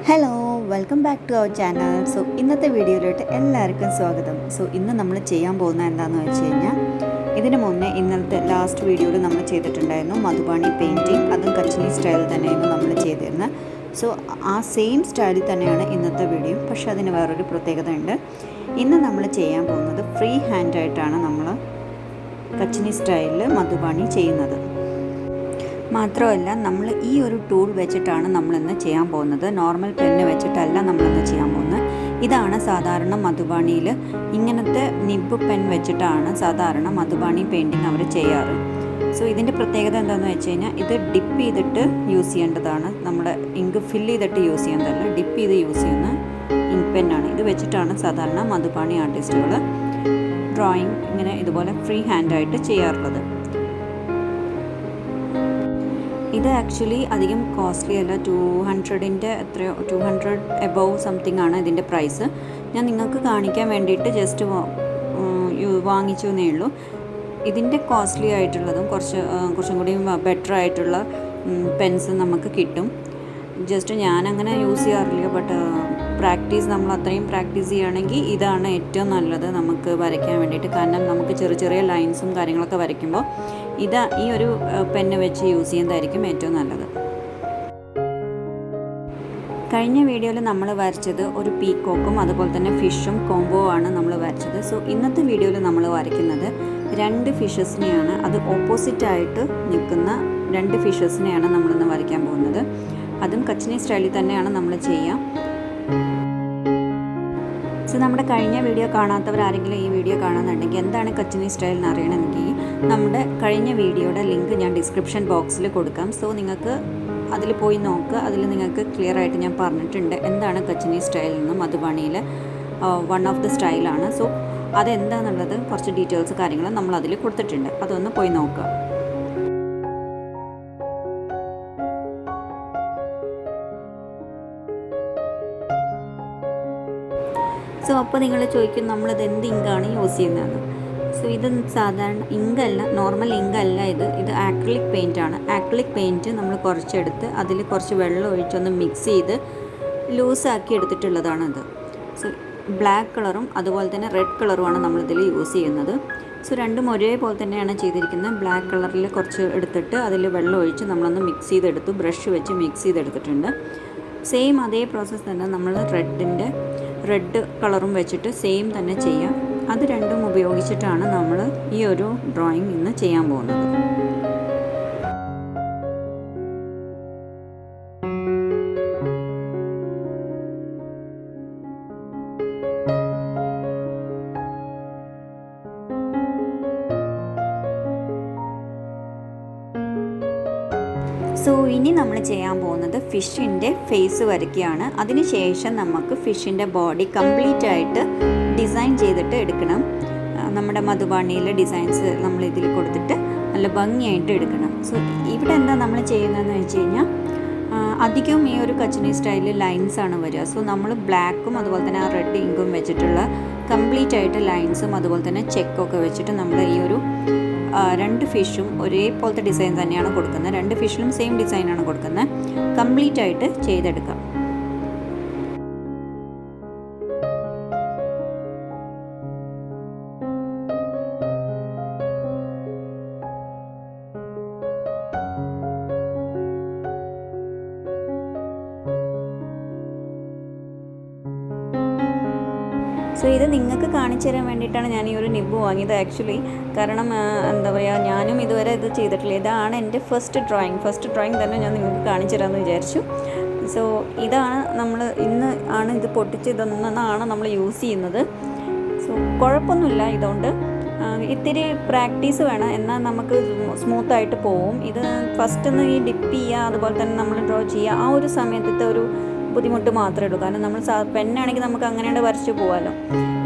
Hello welcome back to our channel. So ഇന്നത്തെ വീഡിയോയിലോട്ട് എല്ലാവർക്കും സ്വാഗതം. സോ ഇന്ന് നമ്മൾ ചെയ്യാൻ പോകുന്നത് എന്താണെന്ന് വെച്ച് കഴിഞ്ഞാൽ, ഇതിന് മുന്നേ ഇന്നലത്തെ ലാസ്റ്റ് വീഡിയോയിൽ നമ്മൾ ചെയ്തിട്ടുണ്ടായിരുന്നു മധുബാണി പെയിൻറ്റിങ്. അതും കച്ചിനി സ്റ്റൈൽ തന്നെയായിരുന്നു നമ്മൾ ചെയ്തിരുന്നത്. സോ ആ സെയിം സ്റ്റൈലിൽ തന്നെയാണ് ഇന്നത്തെ വീഡിയോ, പക്ഷേ അതിന് വേറൊരു പ്രത്യേകത ഉണ്ട്. ഇന്ന് നമ്മൾ ചെയ്യാൻ പോകുന്നത് ഫ്രീ ഹാൻഡായിട്ടാണ് നമ്മൾ കച്ചിനി സ്റ്റൈലിൽ മധുബാണി ചെയ്യുന്നത്. മാത്രമല്ല, നമ്മൾ ഈ ഒരു ടൂൾ വെച്ചിട്ടാണ് നമ്മളിന്ന് ചെയ്യാൻ പോകുന്നത്. നോർമൽ പെന്ന് വെച്ചിട്ടല്ല നമ്മളിന്ന് ചെയ്യാൻ പോകുന്നത്. ഇതാണ് സാധാരണ മധുബാണിയിൽ ഇങ്ങനത്തെ നിബ് പെൻ വെച്ചിട്ടാണ് സാധാരണ മധുബാണി പെയിൻറ്റിങ് അവർ ചെയ്യാറ്. സോ ഇതിൻ്റെ പ്രത്യേകത എന്താണെന്ന് വെച്ച് കഴിഞ്ഞാൽ, ഇത് ഡിപ്പ് ചെയ്തിട്ട് യൂസ് ചെയ്യേണ്ടതാണ്. നമ്മുടെ ഇങ്ക് ഫില്ല് ചെയ്തിട്ട് യൂസ് ചെയ്യുന്നതല്ല, ഡിപ്പ് ചെയ്ത് യൂസ് ചെയ്യുന്ന ഇങ്ക് പെന്നാണ്. ഇത് വെച്ചിട്ടാണ് സാധാരണ മധുബാണി ആർട്ടിസ്റ്റുകൾ ഡ്രോയിങ് ഇങ്ങനെ ഇതുപോലെ ഫ്രീ ഹാൻഡായിട്ട് ചെയ്യാറുള്ളത്. ഇത് ആക്ച്വലി അധികം കോസ്റ്റ്ലി അല്ല. 200-ൻ്റെ എത്രയോ 200 എബവ് സംതിങ് ആണ് ഇതിൻ്റെ പ്രൈസ്. ഞാൻ നിങ്ങൾക്ക് കാണിക്കാൻ വേണ്ടിയിട്ട് ജസ്റ്റ് വാങ്ങിച്ചു എന്നേ ഉള്ളൂ. ഇതിൻ്റെ കോസ്റ്റ്ലി ആയിട്ടുള്ളതും കുറച്ചും കൂടി ബെറ്റർ ആയിട്ടുള്ള പെൻസ് നമുക്ക് കിട്ടും. ജസ്റ്റ് ഞാനങ്ങനെ യൂസ് ചെയ്യാറില്ല, ബട്ട് നമ്മൾ അത്രയും പ്രാക്ടീസ് ചെയ്യുകയാണെങ്കിൽ ഇതാണ് ഏറ്റവും നല്ലത് നമുക്ക് വരയ്ക്കാൻ വേണ്ടിയിട്ട്. കാരണം നമുക്ക് ചെറിയ ചെറിയ ലൈൻസും കാര്യങ്ങളൊക്കെ വരയ്ക്കുമ്പോൾ ഈ ഒരു പെന്ന് വെച്ച് യൂസ് ചെയ്യുന്നതായിരിക്കും ഏറ്റവും നല്ലത്. കഴിഞ്ഞ വീഡിയോയിൽ നമ്മൾ വരച്ചത് ഒരു പീക്കോക്കും അതുപോലെ തന്നെ ഫിഷും കോംബോ ആണ് നമ്മൾ വരച്ചത്. സോ ഇന്നത്തെ വീഡിയോയിൽ നമ്മൾ വരയ്ക്കുന്നത് 2 ഫിഷസിനെയാണ്. അത് ഓപ്പോസിറ്റായിട്ട് നിൽക്കുന്ന 2 ഫിഷസിനെയാണ് നമ്മളിന്ന് വരയ്ക്കാൻ പോകുന്നത്. അതും കച്ചിനി സ്റ്റൈലിൽ തന്നെയാണ് നമ്മൾ ചെയ്യുക. സോ നമ്മുടെ കഴിഞ്ഞ വീഡിയോ കാണാത്തവരാരെങ്കിലും ഈ വീഡിയോ കാണുന്നുണ്ടെങ്കിൽ എന്താണ് കച്ചിനി സ്റ്റൈൽ എന്ന് അറിയണമെങ്കിൽ നമ്മുടെ കഴിഞ്ഞ വീഡിയോയുടെ ലിങ്ക് ഞാൻ ഡിസ്ക്രിപ്ഷൻ ബോക്സിൽ കൊടുക്കാം. സോ നിങ്ങൾക്ക് അതിൽ പോയി നോക്കുക. അതിൽ നിങ്ങൾക്ക് ക്ലിയർ ആയിട്ട് ഞാൻ പറഞ്ഞിട്ടുണ്ട് എന്താണ് കച്ചിനി സ്റ്റൈൽ എന്ന്. മധുബാണിയിൽ വൺ ഓഫ് ദി സ്റ്റൈലാണ്. സോ അതെന്താണെന്നുള്ളത് കുറച്ച് ഡീറ്റെയിൽസ് കാര്യങ്ങൾ നമ്മൾ അതിൽ കൊടുത്തിട്ടുണ്ട്. അതൊന്ന് പോയി നോക്കുക. സോ അപ്പോൾ നിങ്ങൾ ചോദിക്കും നമ്മളിത് എന്ത് ഇങ്കാണ് യൂസ് ചെയ്യുന്നത്. സോ ഇത് സാധാരണ ഇങ്കല്ല, നോർമൽ ഇങ്കല്ല. ഇത് ആക്രിലിക് പെയിൻ്റ് ആണ്. ആക്രിലിക് പെയിൻറ്റ് നമ്മൾ കുറച്ചെടുത്ത് അതിൽ കുറച്ച് വെള്ളം ഒഴിച്ചൊന്ന് മിക്സ് ചെയ്ത് ലൂസാക്കി എടുത്തിട്ടുള്ളതാണത്. സോ ബ്ലാക്ക് കളറും അതുപോലെ തന്നെ റെഡ് കളറുമാണ് നമ്മളിതിൽ യൂസ് ചെയ്യുന്നത്. സോ രണ്ടും ഒരേപോലെ തന്നെയാണ് ചെയ്തിരിക്കുന്നത്. ബ്ലാക്ക് കളറിൽ കുറച്ച് എടുത്തിട്ട് അതിൽ വെള്ളം ഒഴിച്ച് നമ്മളൊന്ന് മിക്സ് ചെയ്തെടുത്തു. ബ്രഷ് വെച്ച് മിക്സ് ചെയ്തെടുത്തിട്ടുണ്ട്. സെയിം അതേ പ്രോസസ്സ് തന്നെ നമ്മൾ റെഡ് കളറും വെച്ചിട്ട് സെയിം തന്നെ ചെയ്യാം. അത് രണ്ടും ഉപയോഗിച്ചിട്ടാണ് നമ്മൾ ഈ ഒരു ഡ്രോയിങ് ഇന്ന് ചെയ്യാൻ പോകുന്നത്. സോ ഇനി നമ്മൾ ചെയ്യാൻ പോകുന്നത് ഫിഷിൻ്റെ ഫേസ് വരയ്ക്കുകയാണ്. അതിനുശേഷം നമുക്ക് ഫിഷിൻ്റെ ബോഡി കംപ്ലീറ്റ് ആയിട്ട് ഡിസൈൻ ചെയ്തിട്ട് എടുക്കണം. നമ്മുടെ മധുബാണിയിലെ ഡിസൈൻസ് നമ്മൾ ഇതിൽ കൊടുത്തിട്ട് നല്ല ഭംഗിയായിട്ട് എടുക്കണം. സോ ഇവിടെ എന്താ നമ്മൾ ചെയ്യുന്നതെന്ന് വെച്ച് കഴിഞ്ഞാൽ, അധികം ഈ ഒരു കച്ചിനി സ്റ്റൈലിൽ ലൈൻസാണ് വരിക. സോ നമ്മൾ ബ്ലാക്കും അതുപോലെ തന്നെ ആ റെഡ് ഇങ്കും വെച്ചിട്ടുള്ള കംപ്ലീറ്റ് ആയിട്ട് ലൈൻസും അതുപോലെ തന്നെ ചെക്കൊക്കെ വെച്ചിട്ട് നമ്മൾ ഈ ഒരു 2 ഫിഷും ഒരേപോലത്തെ ഡിസൈൻ തന്നെയാണ് കൊടുക്കുന്നത്. 2 ഫിഷിലും സെയിം ഡിസൈനാണ് കൊടുക്കുന്നത്. കംപ്ലീറ്റ് ആയിട്ട് ചെയ്തെടുക്കാം. സോ ഇത് നിങ്ങൾക്ക് കാണിച്ചു തരാൻ വേണ്ടിയിട്ടാണ് ഞാൻ ഈ ഒരു നിബ് വാങ്ങിയത് ആക്ച്വലി. കാരണം എന്താ പറയുക, ഞാനും ഇതുവരെ ഇത് ചെയ്തിട്ടില്ല. ഇതാണ് എൻ്റെ ഫസ്റ്റ് ഡ്രോയിങ് തന്നെ ഞാൻ നിങ്ങൾക്ക് കാണിച്ചു തരാമെന്ന് വിചാരിച്ചു. സോ ഇതാണ് ഇന്ന് ഇത് പൊട്ടിച്ചതൊന്നാണ് നമ്മൾ യൂസ് ചെയ്യുന്നത്. സോ കുഴപ്പമൊന്നുമില്ല. ഇതുകൊണ്ട് ഇത്തിരി പ്രാക്ടീസ് വേണം, എന്നാൽ നമുക്ക് സ്മൂത്തായിട്ട് പോവും. ഇത് ഫസ്റ്റ് ഈ ഡിപ്പ് ചെയ്യുക അതുപോലെ തന്നെ നമ്മൾ ഡ്രോ ചെയ്യുക, ആ ഒരു സമയത്തത്തെ ഒരു ബുദ്ധിമുട്ട് മാത്രമേ ഉള്ളൂ. കാരണം നമ്മൾ പെന്നാണെങ്കിൽ നമുക്ക് അങ്ങനെ വരച്ച് പോകാമല്ലോ.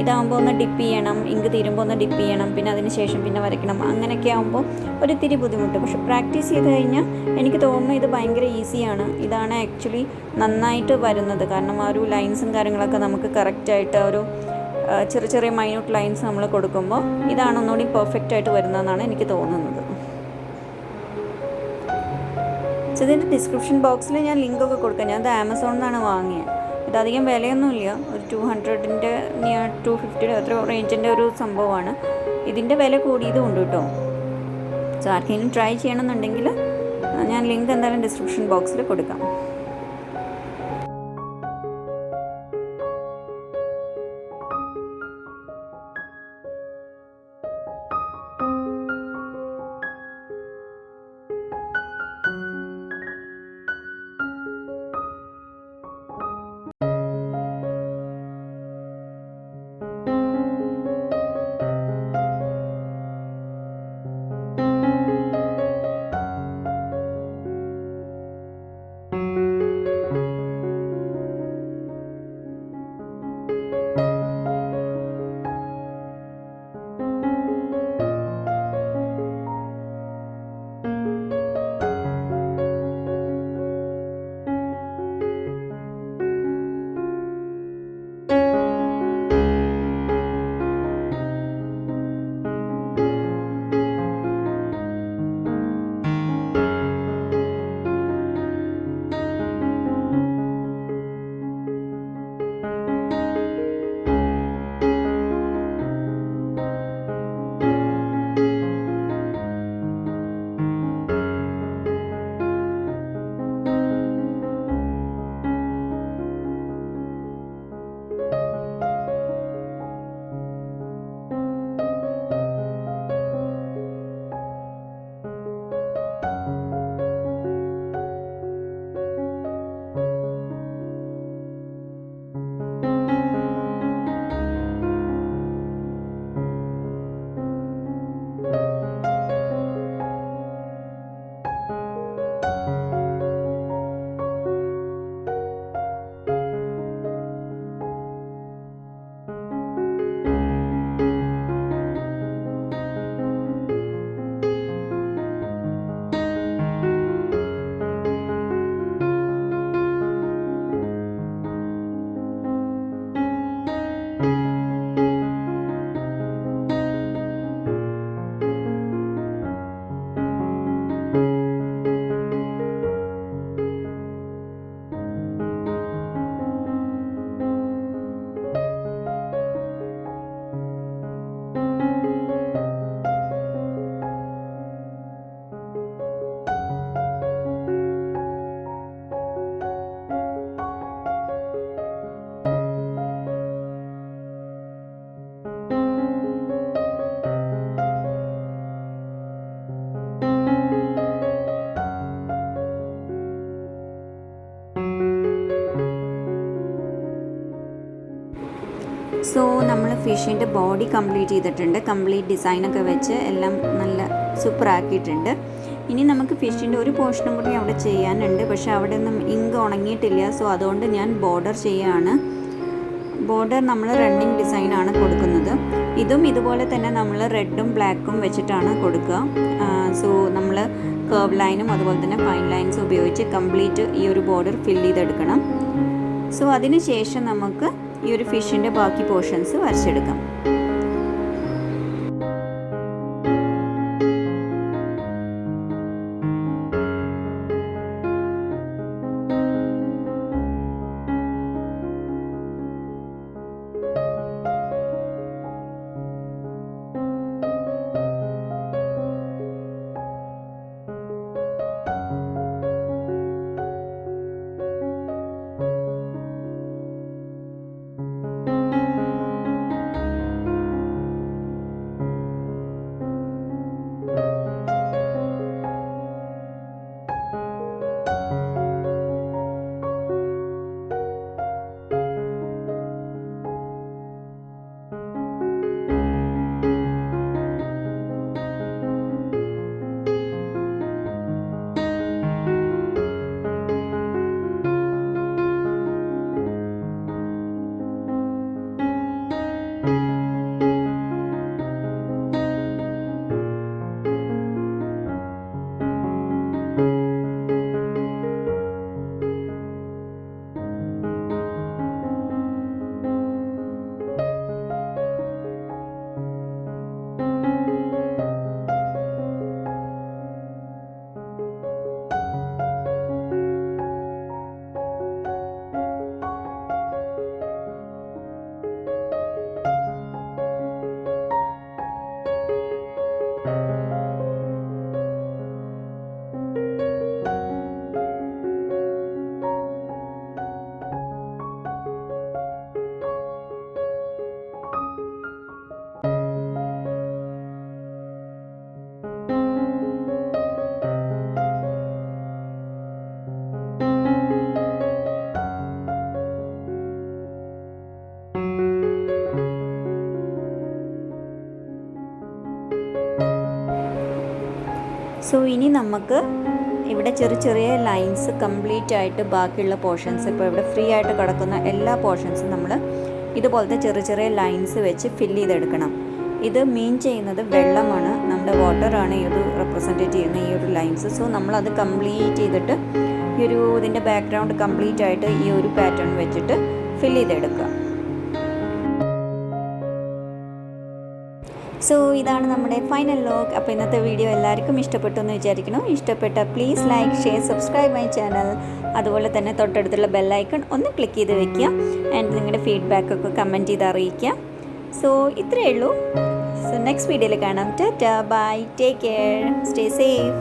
ഇതാകുമ്പോൾ ഒന്ന് ഡിപ്പ് ചെയ്യണം, ഇങ്ക് തീരുമ്പോൾ ഒന്ന് ഡിപ്പ് ചെയ്യണം, പിന്നെ അതിന് ശേഷം പിന്നെ വരയ്ക്കണം. അങ്ങനെയൊക്കെ ആകുമ്പോൾ ഒരിത്തിരി ബുദ്ധിമുട്ട്. പക്ഷെ പ്രാക്ടീസ് ചെയ്ത് കഴിഞ്ഞാൽ എനിക്ക് തോന്നുന്നു ഇത് ഭയങ്കര ഈസിയാണ്. ഇതാണ് ആക്ച്വലി നന്നായിട്ട് വരുന്നത്. കാരണം ആ ഒരു ലൈൻസും കാര്യങ്ങളൊക്കെ നമുക്ക് കറക്റ്റായിട്ട് ഒരു ചെറിയ മൈന്യൂട്ട് ലൈൻസ് നമ്മൾ കൊടുക്കുമ്പോൾ ഇതാണ് ഒന്നുകൂടി പെർഫെക്റ്റ് ആയിട്ട് വരുന്നതെന്നാണ് എനിക്ക് തോന്നുന്നത്. സോ ഇതിൻ്റെ ഡിസ്ക്രിപ്ഷൻ ബോക്സിൽ ഞാൻ ലിങ്കൊക്കെ കൊടുക്കാം. ഞാനത് ആമസോണിൽ നിന്നാണ് വാങ്ങിയത്. ഇതധികം വിലയൊന്നുമില്ല, ഒരു 200-ൻ്റെ 250 അത്ര റേഞ്ചിൻ്റെ ഒരു സംഭവമാണ്. ഇതിൻ്റെ വില കൂടിയതും ഉണ്ട് കേട്ടോ. സോ ആർക്കെങ്കിലും ട്രൈ ചെയ്യണമെന്നുണ്ടെങ്കിൽ ഞാൻ ലിങ്ക് എന്തായാലും ഡിസ്ക്രിപ്ഷൻ ബോക്സിൽ കൊടുക്കാം. സോ നമ്മൾ ഫിഷിൻ്റെ ബോഡി കംപ്ലീറ്റ് ചെയ്തിട്ടുണ്ട്. കംപ്ലീറ്റ് ഡിസൈനൊക്കെ വെച്ച് എല്ലാം നല്ല സൂപ്പർ ആക്കിയിട്ടുണ്ട്. ഇനി നമുക്ക് ഫിഷിൻ്റെ ഒരു പോർഷനും കൂടി അവിടെ ചെയ്യാനുണ്ട്. പക്ഷേ അവിടെ ഒന്നും ഇങ്ക് ഉണങ്ങിയിട്ടില്ല. സോ അതുകൊണ്ട് ഞാൻ ബോർഡർ ചെയ്യുകയാണ്. ബോർഡർ നമ്മൾ റണ്ണിങ് ഡിസൈനാണ് കൊടുക്കുന്നത്. ഇതും ഇതുപോലെ തന്നെ നമ്മൾ റെഡും ബ്ലാക്കും വെച്ചിട്ടാണ് കൊടുക്കുക. സോ നമ്മൾ കർവ് ലൈനും അതുപോലെ തന്നെ ഫൈൻ ലൈൻസും ഉപയോഗിച്ച് കംപ്ലീറ്റ് ഈ ഒരു ബോർഡർ ഫിൽ ചെയ്തെടുക്കണം. സോ അതിന് ശേഷം നമുക്ക് ഈ ഒരു ഫിഷിൻ്റെ ബാക്കി പോർഷൻസ് വരച്ചെടുക്കാം. സോ ഇനി നമുക്ക് ഇവിടെ ചെറിയ ചെറിയ ലൈൻസ് കംപ്ലീറ്റ് ആയിട്ട് ബാക്കിയുള്ള പോർഷൻസ്, ഇപ്പോൾ ഇവിടെ ഫ്രീ ആയിട്ട് കിടക്കുന്ന എല്ലാ പോർഷൻസും നമ്മൾ ഇതുപോലത്തെ ചെറിയ ചെറിയ ലൈൻസ് വെച്ച് ഫില്ല് ചെയ്തെടുക്കണം. ഇത് മീൻ ചെയ്യുന്നത് വെള്ളമാണ്, നമ്മുടെ വാട്ടറാണ് ഈ ഒരു റെപ്രസെൻറ്റേറ്റ് ചെയ്യുന്ന ഈ ഒരു ലൈൻസ്. സോ നമ്മളത് കംപ്ലീറ്റ് ചെയ്തിട്ട് ഇതിൻ്റെ ബാക്ക്ഗ്രൗണ്ട് കംപ്ലീറ്റ് ആയിട്ട് ഈ ഒരു പാറ്റേൺ വെച്ചിട്ട് ഫില്ല് ചെയ്തെടുക്കുക. സോ ഇതാണ് നമ്മുടെ ഫൈനൽ ലോഗ്. അപ്പോൾ ഇന്നത്തെ വീഡിയോ എല്ലാവർക്കും ഇഷ്ടപ്പെട്ടു എന്ന് വിചാരിക്കണം. ഇഷ്ടപ്പെട്ട please like, share, subscribe my channel. അതുപോലെ തന്നെ തൊട്ടടുത്തുള്ള ബെല്ലൈക്കൺ ഒന്ന് ക്ലിക്ക് ചെയ്ത് വെക്കുക. ആൻഡ് നിങ്ങളുടെ ഫീഡ്ബാക്കൊക്കെ കമൻറ്റ് ചെയ്ത് അറിയിക്കുക. സോ ഇത്രയേ ഉള്ളൂ. സോ നെക്സ്റ്റ് വീഡിയോയിൽ കാണാം. Tata, bye, take care, stay safe.